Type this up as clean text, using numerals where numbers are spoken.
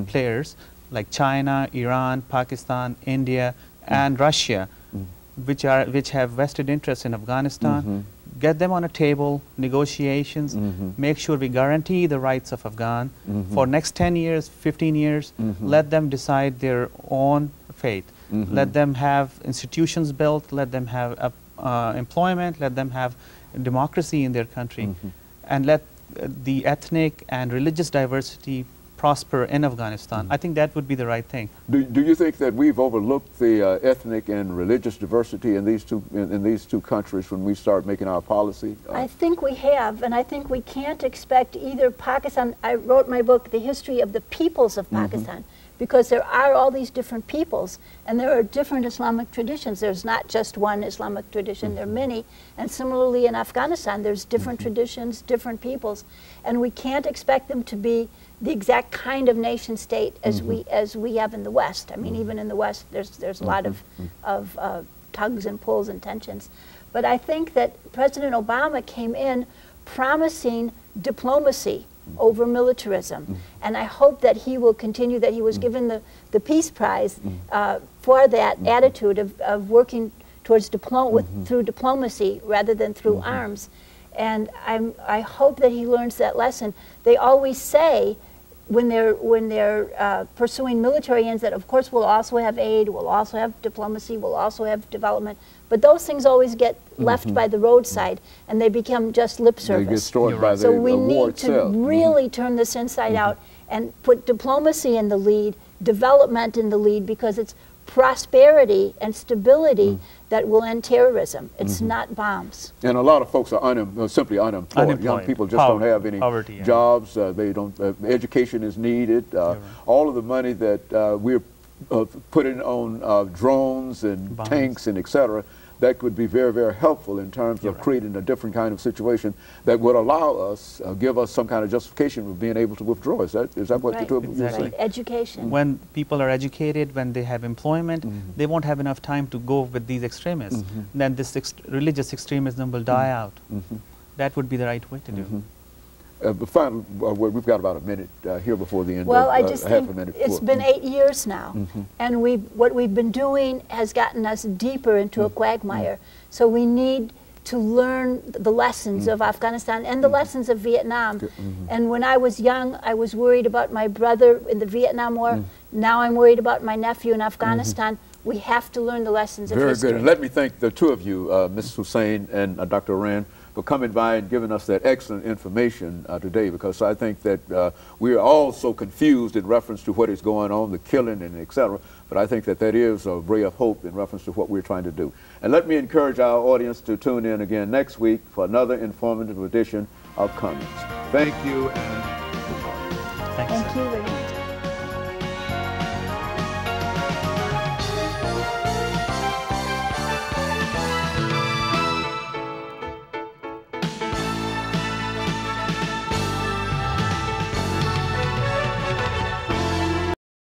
players like China, Iran, Pakistan, India, and Russia, which have vested interests in Afghanistan. Get them on a table, negotiations, make sure we guarantee the rights of Afghan for next 10 years, 15 years, let them decide their own fate. Let them have institutions built, let them have employment, let them have democracy in their country, and let the ethnic and religious diversity prosper in Afghanistan. I think that would be the right thing. Do you think that we've overlooked the ethnic and religious diversity in these two countries when we start making our policy? I think we have, and I think we can't expect either Pakistan. I wrote my book, The History of the Peoples of Pakistan, because there are all these different peoples, and there are different Islamic traditions. There's not just one Islamic tradition, there are many. And similarly in Afghanistan, there's different traditions, different peoples, and we can't expect them to be the exact kind of nation state as we have in the West. I mean, even in the West, there's a lot of tugs and pulls and tensions. But I think that President Obama came in promising diplomacy over militarism, and I hope that he will continue. That he was given the Peace Prize for that attitude of working towards through diplomacy rather than through arms. And I hope that he learns that lesson. They always say, when they're pursuing military ends, that of course we'll also have aid, we'll also have diplomacy, we'll also have development, but those things always get left by the roadside, and they become just lip service. They get destroyed by the so we war need itself. to really turn this inside out and put diplomacy in the lead, development in the lead, because it's prosperity and stability that will end terrorism. It's not bombs. And a lot of folks are simply unemployed. Young people just don't have any jobs. They don't. Education is needed. All of the money that we're putting on drones and tanks and etc. that could be very, very helpful in terms of creating a different kind of situation that would allow us, give us some kind of justification of being able to withdraw. Is that what the two of you are saying? Education. When people are educated, when they have employment, they won't have enough time to go with these extremists. Then this religious extremism will die out. That would be the right way to do. Finally, we've got about a minute here before the end. Well, I just think it's been 8 years now, and what we've been doing has gotten us deeper into a quagmire. So we need to learn the lessons of Afghanistan and the lessons of Vietnam. And when I was young, I was worried about my brother in the Vietnam War. Now I'm worried about my nephew in Afghanistan. We have to learn the lessons of history. Very good. And let me thank the two of you, Ms. Hussain and Dr. AArain, for coming by and giving us that excellent information today, because I think that we are all so confused in reference to what is going on, the killing and etc. But I think that that is a ray of hope in reference to what we're trying to do. And let me encourage our audience to tune in again next week for another informative edition of Comments. Thank you and goodbye. Thank you.